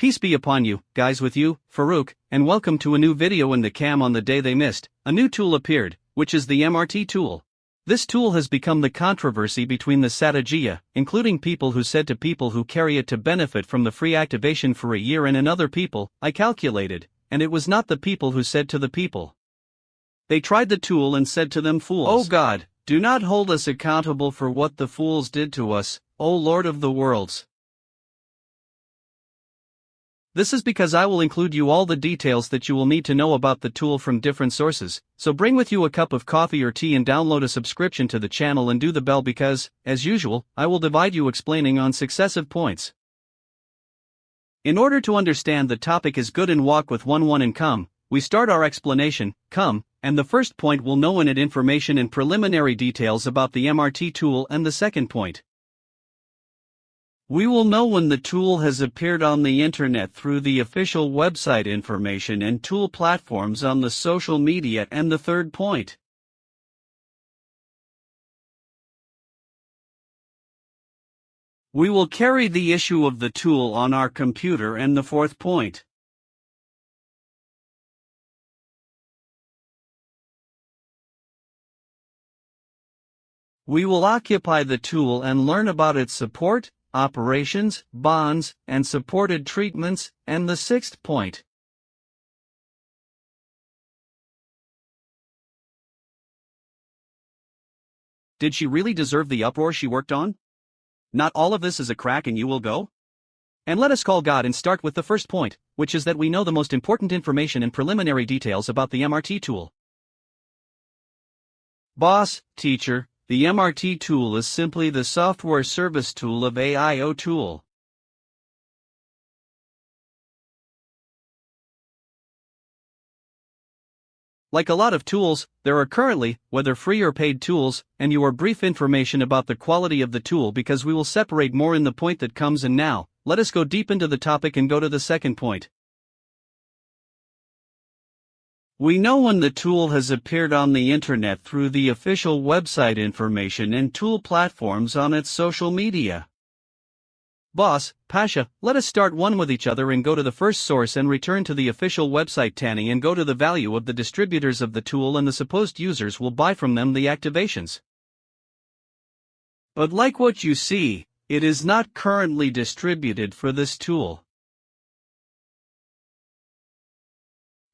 Peace be upon you, guys, with you, Farouk, and welcome to a new video in the cam. On the day they missed, a new tool appeared, which is the MRT tool. This tool has become the controversy between the Satyajiya, including people who said to people who carry it to benefit from the free activation for a year, and other people, I calculated, and it was not the people who said to the people. They tried the tool and said to them, fools. Oh God, do not hold us accountable for what the fools did to us, O Lord of the worlds. This is because I will include you all the details that you will need to know about the tool from different sources, so bring with you a cup of coffee or tea and download a subscription to the channel and do the bell because, as usual, I will divide you explaining on successive points. In order to understand the topic is good and walk with one and come, we start our explanation, come, and the first point will know in it information and preliminary details about the MRT tool, and the second point. We will know when the tool has appeared on the internet through the official website information and tool platforms on the social media, and the third point. We will carry the issue of the tool on our computer, and the fourth point. We will occupy the tool and learn about its support, operations, bonds, and supported treatments, and the sixth point. Did she really deserve the uproar she worked on? Not all of this is a crack and you will go? And let us call God and start with the first point, which is that we know the most important information and preliminary details about the MRT tool. Boss, teacher, the MRT tool is simply the software service tool of AIO tool. Like a lot of tools, there are currently, whether free or paid tools, and your brief information about the quality of the tool because we will separate more in the point that comes. And now, let us go deep into the topic and go to the second point. We know when the tool has appeared on the internet through the official website information and tool platforms on its social media. Boss, Pasha, let us start one with each other and go to the first source and return to the official website Tani and go to the value of the distributors of the tool, and the supposed users will buy from them the activations. But like what you see, it is not currently distributed for this tool.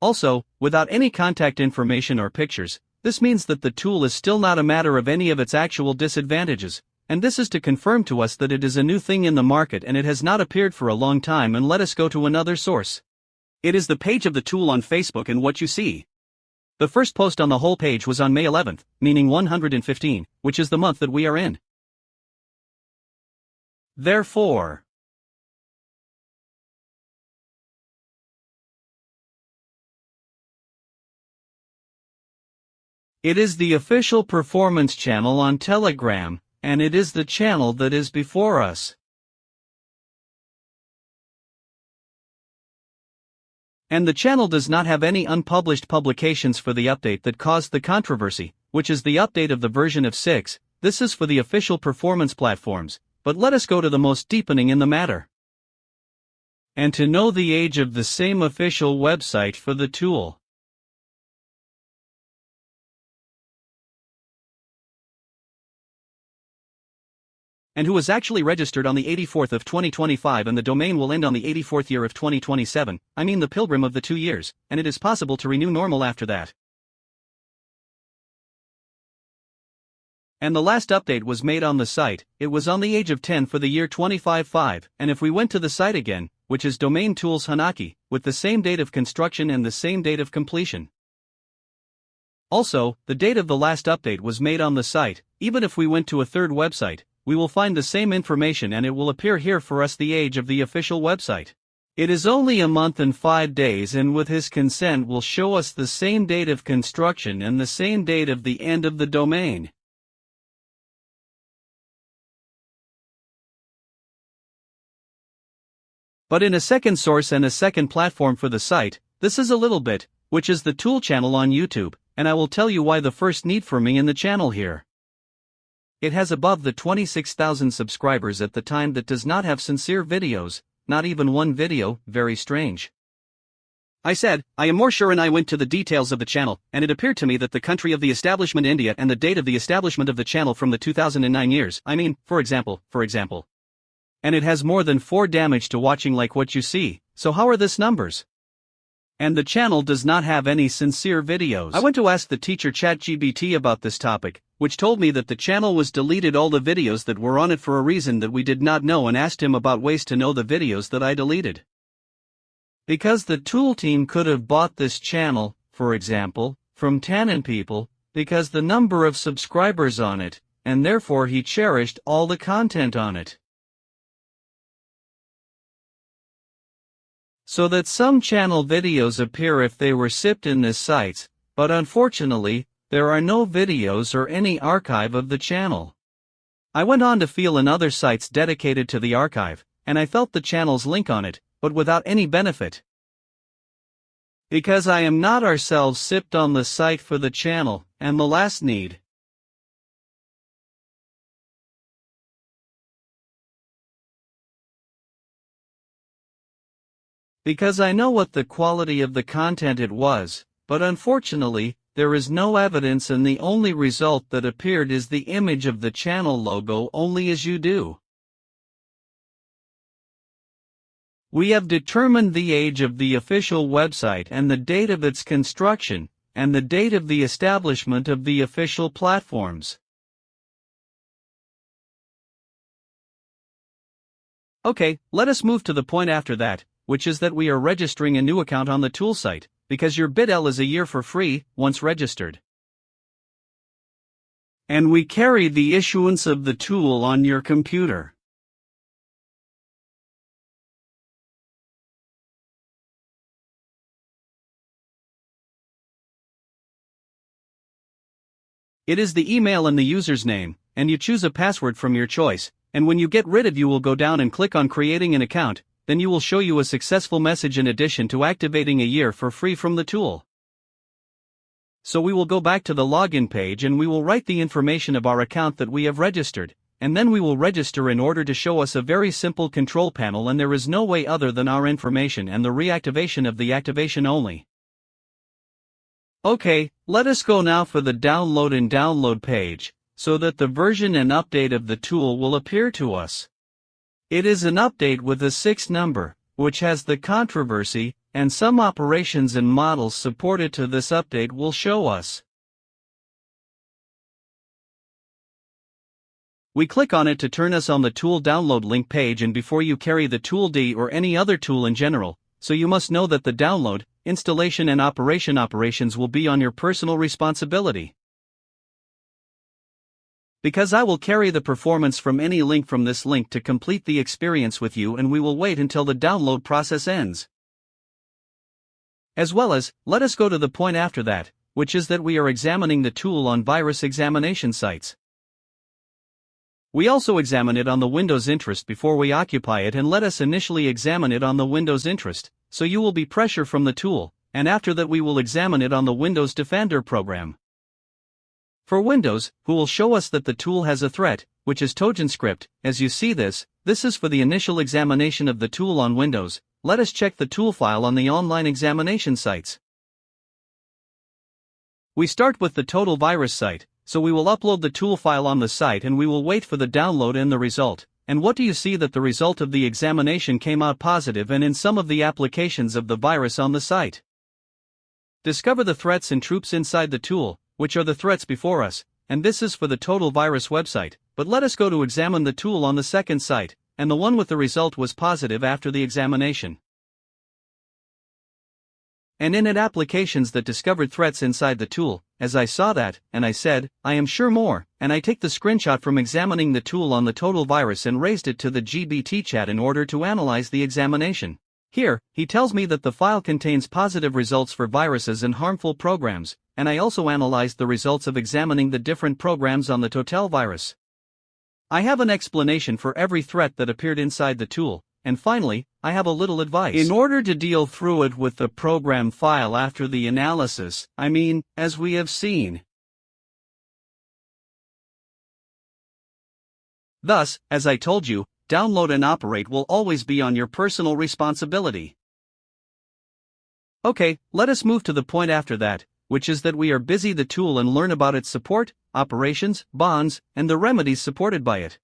Also, without any contact information or pictures, this means that the tool is still not a matter of any of its actual disadvantages, and this is to confirm to us that it is a new thing in the market and it has not appeared for a long time. And let us go to another source. It is the page of the tool on Facebook, and what you see. The first post on the whole page was on May 11th, meaning 115, which is the month that we are in. Therefore, it is the official performance channel on Telegram, and it is the channel that is before us. And the channel does not have any unpublished publications for the update that caused the controversy, which is the update of the version of 6. This is for the official performance platforms, but let us go to the most deepening in the matter. And to know the age of the same official website for the tool. And who was actually registered on the 84th of 2025, and the domain will end on the 84th year of 2027, I mean the pilgrim of the 2 years, and it is possible to renew normal after that. And the last update was made on the site, it was on the age of 10 for the year 25.5, and if we went to the site again, which is Domain Tools Hanaki, with the same date of construction and the same date of completion. Also, the date of the last update was made on the site. Even if we went to a third website, we will find the same information and it will appear here for us the age of the official website. It is only a month and 5 days, and with his consent will show us the same date of construction and the same date of the end of the domain. But in a second source and a second platform for the site, this is a little bit, which is the tool channel on YouTube, and I will tell you why the first need for me in the channel here. It has above the 26,000 subscribers at the time that does not have sincere videos, not even one video, very strange. I said, I am more sure, and I went to the details of the channel, and it appeared to me that the country of the establishment India and the date of the establishment of the channel from the 2009 years, for example. And it has more than 4 damage to watching like what you see, so how are this numbers? And the channel does not have any sincere videos. I went to ask the teacher ChatGPT about this topic, which told me that the channel was deleted all the videos that were on it for a reason that we did not know, and asked him about ways to know the videos that I deleted. Because the tool team could have bought this channel, for example, from Tannen people, because the number of subscribers on it, and therefore he cherished all the content on it. So that some channel videos appear if they were sipped in this sites, but unfortunately, there are no videos or any archive of the channel. I went on to feel in other sites dedicated to the archive, and I felt the channel's link on it, but without any benefit. Because I am not ourselves sipped on the site for the channel, and the last need. Because I know what the quality of the content it was, but unfortunately, there is no evidence, and the only result that appeared is the image of the channel logo, only as you do. We have determined the age of the official website and the date of its construction, and the date of the establishment of the official platforms. Okay, let us move to the point after that, which is that we are registering a new account on the tool site, because your BitL is a year for free, once registered. And we carry the issuance of the tool on your computer. It is the email and the user's name, and you choose a password from your choice, and when you get rid of, you will go down and click on creating an account, then you will show you a successful message in addition to activating a year for free from the tool. So we will go back to the login page and we will write the information of our account that we have registered, and then we will register in order to show us a very simple control panel, and there is no way other than our information and the reactivation of the activation only. Okay, let us go now for the download and download page, so that the version and update of the tool will appear to us. It is an update with a 6 number, which has the controversy, and some operations and models supported to this update will show us. We click on it to turn us on the tool download link page, and before you carry the tool D or any other tool in general, so you must know that the download, installation and operations will be on your personal responsibility. Because I will carry the performance from any link from this link to complete the experience with you, and we will wait until the download process ends. As well as, let us go to the point after that, which is that we are examining the tool on virus examination sites. We also examine it on the Windows interest before we occupy it, and let us initially examine it on the Windows interest, so you will be pressure from the tool, and after that we will examine it on the Windows Defender program. For Windows, who will show us that the tool has a threat, which is Trojan script. As you see this is for the initial examination of the tool on Windows. Let us check the tool file on the online examination sites. We start with the total virus site, so we will upload the tool file on the site and we will wait for the download and the result. And what do you see? That the result of the examination came out positive, and in some of the applications of the virus on the site. Discover the threats and troops inside the tool, which are the threats before us, and this is for the total virus website, but let us go to examine the tool on the second site, and the one with the result was positive after the examination. And in it applications that discovered threats inside the tool, as I saw that, and I said, I am sure more, and I take the screenshot from examining the tool on the total virus and raised it to the GBT chat in order to analyze the examination. Here, he tells me that the file contains positive results for viruses and harmful programs, and I also analyzed the results of examining the different programs on the total virus. I have an explanation for every threat that appeared inside the tool, and finally, I have a little advice. In order to deal through it with the program file after the analysis, as we have seen. Thus, as I told you, download and operate will always be on your personal responsibility. Okay, let us move to the point after that, which is that we are busy the tool and learn about its support, operations, bonds, and the remedies supported by it.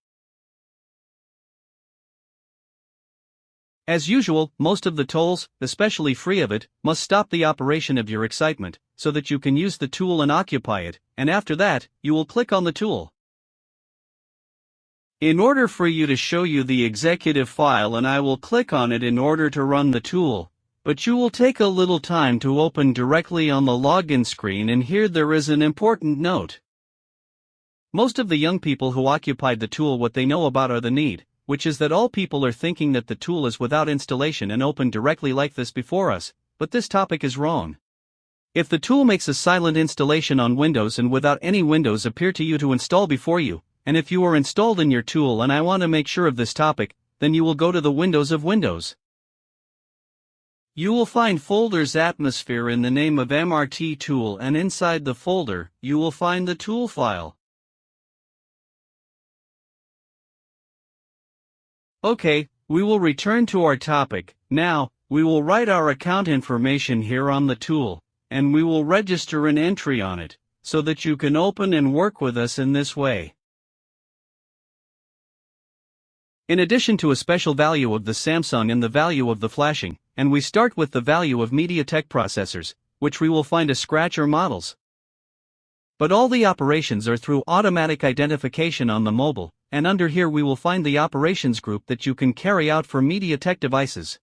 As usual, most of the tools, especially free of it, must stop the operation of your excitement, so that you can use the tool and occupy it, and after that, you will click on the tool. In order for you to show you the executive file, and I will click on it in order to run the tool, but you will take a little time to open directly on the login screen, and here there is an important note. Most of the young people who occupied the tool, what they know about are the need, which is that all people are thinking that the tool is without installation and open directly like this before us, but this topic is wrong. If the tool makes a silent installation on Windows and without any windows appear to you to install before you, and if you are installed in your tool, and I want to make sure of this topic, then you will go to the Windows of Windows. You will find folders atmosphere in the name of MRT tool, and inside the folder, you will find the tool file. Okay, we will return to our topic. Now, we will write our account information here on the tool, and we will register an entry on it, so that you can open and work with us in this way. In addition to a special value of the Samsung and the value of the flashing, and we start with the value of MediaTek processors, which we will find a scratch or models. But all the operations are through automatic identification on the mobile, and under here we will find the operations group that you can carry out for MediaTek devices.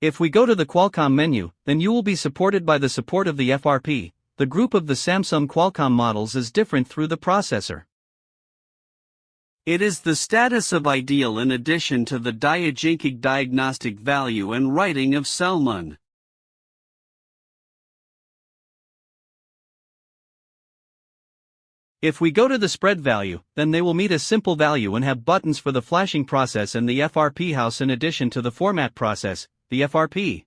If we go to the Qualcomm menu, then you will be supported by the support of the FRP. The group of the Samsung Qualcomm models is different through the processor. It is the status of ideal in addition to the diagenetic diagnostic value and writing of Selman. If we go to the spread value, then they will meet a simple value and have buttons for the flashing process and the FRP house in addition to the format process, the FRP.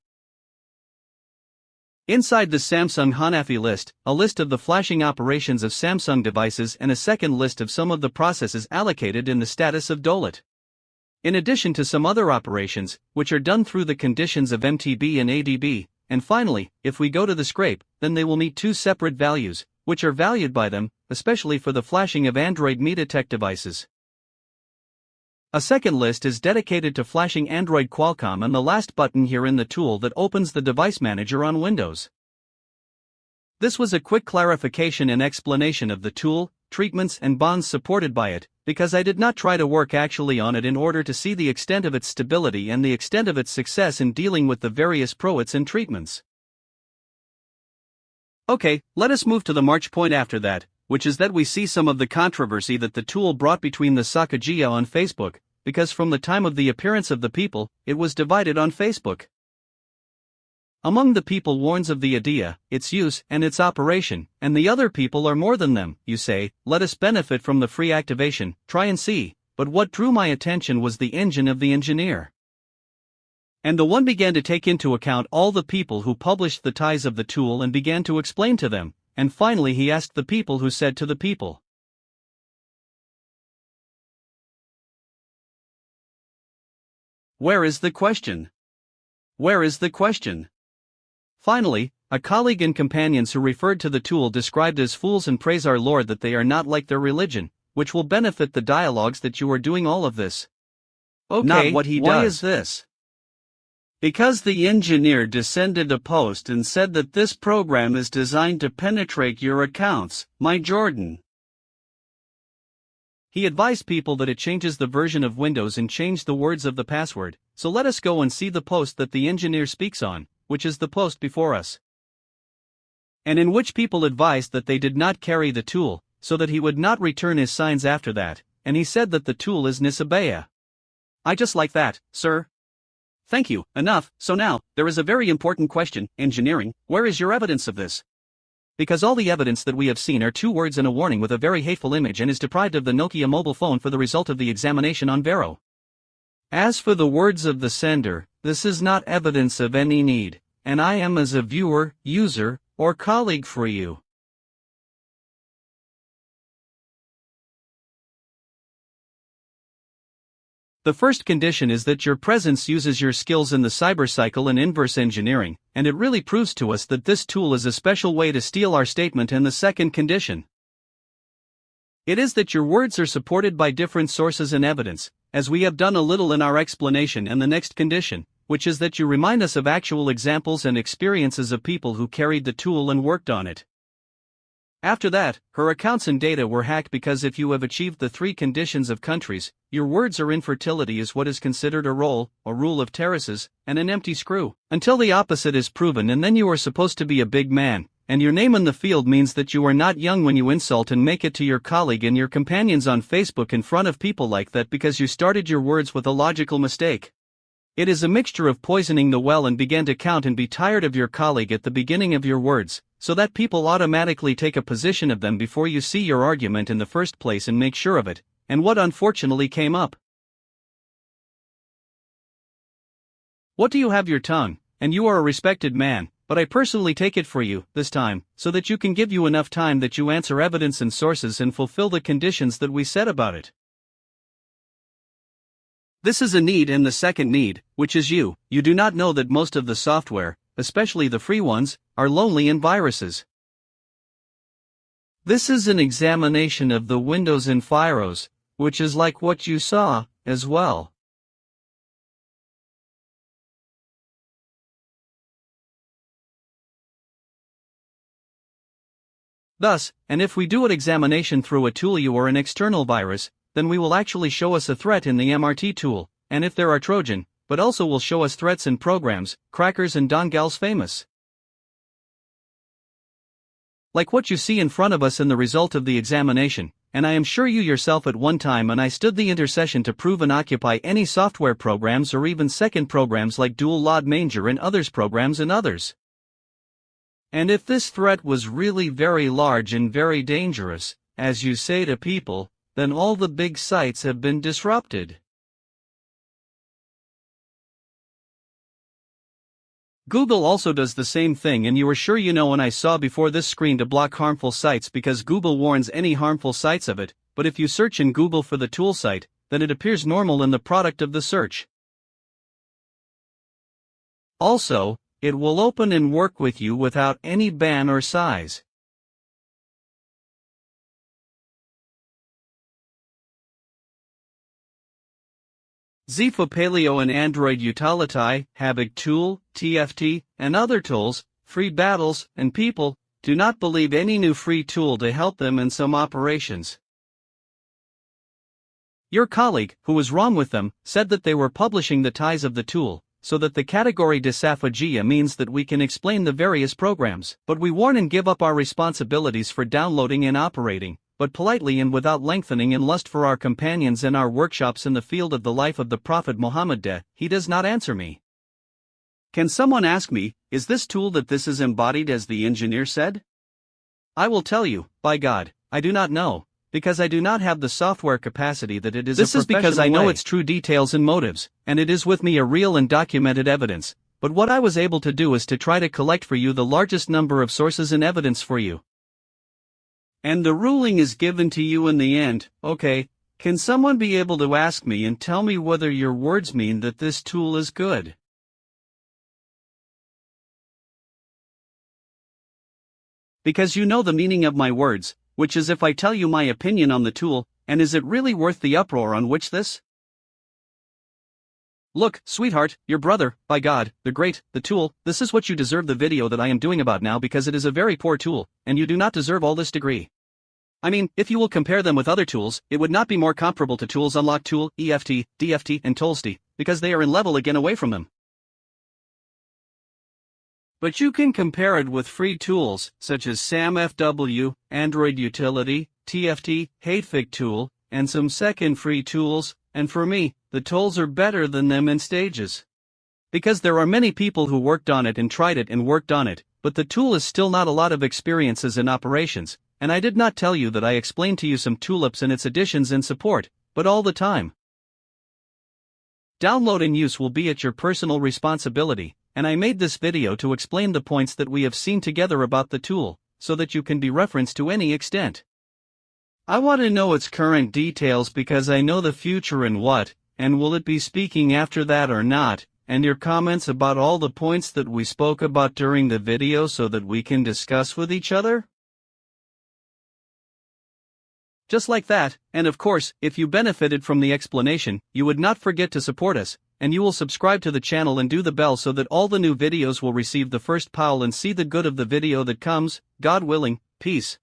Inside the Samsung Hanafi list, a list of the flashing operations of Samsung devices and a second list of some of the processes allocated in the status of DOLET. In addition to some other operations, which are done through the conditions of MTB and ADB, and finally, if we go to the scrape, then they will meet two separate values, which are valued by them, especially for the flashing of Android MediaTek devices. A second list is dedicated to flashing Android Qualcomm, and the last button here in the tool that opens the device manager on Windows. This was a quick clarification and explanation of the tool, treatments and bonds supported by it, because I did not try to work actually on it in order to see the extent of its stability and the extent of its success in dealing with the various proits and treatments. Okay, let us move to the March point after that, which is that we see some of the controversy that the tool brought between the Sakagia on Facebook, because from the time of the appearance of the people, it was divided on Facebook. Among the people warns of the idea, its use, and its operation, and the other people are more than them. You say, let us benefit from the free activation, try and see, but what drew my attention was the engine of the engineer. And the one began to take into account all the people who published the ties of the tool and began to explain to them, and finally he asked the people who said to the people, where is the question? Where is the question? Finally, a colleague and companions who referred to the tool described as fools and praise our Lord that they are not like their religion, which will benefit the dialogues that you are doing all of this. Okay, not what he does. Why is this? Because the engineer descended a post and said that this program is designed to penetrate your accounts, my Jordan. He advised people that it changes the version of Windows and changed the words of the password, so let us go and see the post that the engineer speaks on, which is the post before us. And in which people advised that they did not carry the tool, so that he would not return his signs after that, and he said that the tool is Nisabaya. I just like that, sir. Thank you, enough. So now, there is a very important question, engineering, where is your evidence of this? Because all the evidence that we have seen are 2 words and a warning with a very hateful image and is deprived of the Nokia mobile phone for the result of the examination on Vero. As for the words of the sender, this is not evidence of any need, and I am as a viewer, user, or colleague for you. The first condition is that your presence uses your skills in the cyber cycle and inverse engineering, and it really proves to us that this tool is a special way to steal our statement. And the second condition, it is that your words are supported by different sources and evidence, as we have done a little in our explanation. And the next condition, which is that you remind us of actual examples and experiences of people who carried the tool and worked on it. After that, her accounts and data were hacked because if you have achieved the three conditions of countries, your words or infertility is what is considered a roll, a rule of terraces, and an empty screw, until the opposite is proven, and then you are supposed to be a big man, and your name in the field means that you are not young when you insult and make it to your colleague and your companions on Facebook in front of people like that because you started your words with a logical mistake. It is a mixture of poisoning the well and began to count and be tired of your colleague at the beginning of your words, so that people automatically take a position of them before you see your argument in the first place and make sure of it, and what unfortunately came up. What do you have your tongue, and you are a respected man, but I personally take it for you, this time, so that you can give you enough time that you answer evidence and sources and fulfill the conditions that we said about it. This is a need, and the second need, which is you do not know that most of the software, especially the free ones, are lonely and viruses. This is an examination of the Windows and Firos, which is like what you saw, as well. Thus, and if we do an examination through a tool or an external virus, then we will actually show us a threat in the MRT tool, and if there are Trojan, but also will show us threats in programs, crackers and dongles famous. Like what you see in front of us in the result of the examination, and I am sure you yourself at one time and I stood the intercession to prove and occupy any software programs or even second programs like Dual Load Manger and others programs and others. And if this threat was really very large and very dangerous, as you say to people, then all the big sites have been disrupted. Google also does the same thing, and you are sure you know, and I saw before this screen to block harmful sites because Google warns any harmful sites of it, but if you search in Google for the tool site, then it appears normal in the product of the search. Also, it will open and work with you without any ban or size. Zifa Paleo and Android Utility, Havoc Tool, TFT, and other tools, free battles, and people, do not believe any new free tool to help them in some operations. Your colleague, who was wrong with them, said that they were publishing the ties of the tool, so that the category Disaphagia means that we can explain the various programs, but we warn and give up our responsibilities for downloading and operating, but politely and without lengthening in lust for our companions in our workshops in the field of the life of the Prophet Muhammad. He does not answer me. Can someone ask me, is this tool that this is embodied as the engineer said? I will tell you, by God, I do not know, because I do not have the software capacity that it is. This is because I know its true details and motives, and it is with me a real and documented evidence, but what I was able to do is to try to collect for you the largest number of sources and evidence for you. And the ruling is given to you in the end. Okay, can someone be able to ask me and tell me whether your words mean that this tool is good? Because you know the meaning of my words, which is if I tell you my opinion on the tool, and is it really worth the uproar on which this? Look, sweetheart, your brother, by God, the great, the tool, this is what you deserve the video that I am doing about now because it is a very poor tool, and you do not deserve all this degree. I mean, if you will compare them with other tools, it would not be more comparable to tools Unlock Tool, EFT, DFT, and Toolsty, because they are in level again away from them. But you can compare it with free tools, such as SamFW, Android Utility, TFT, Hatefig Tool, and some second free tools, and for me, the tools are better than them in stages. Because there are many people who worked on it and tried it and worked on it, but the tool is still not a lot of experiences in operations, and I did not tell you that I explained to you some tulips and its additions and support, but all the time. Download and use will be at your personal responsibility, and I made this video to explain the points that we have seen together about the tool, so that you can be referenced to any extent. I want to know its current details because I know the future and what, and will it be speaking after that or not, and your comments about all the points that we spoke about during the video so that we can discuss with each other? Just like that, and of course, if you benefited from the explanation, you would not forget to support us, and you will subscribe to the channel and do the bell so that all the new videos will receive the first pile and see the good of the video that comes, God willing. Peace.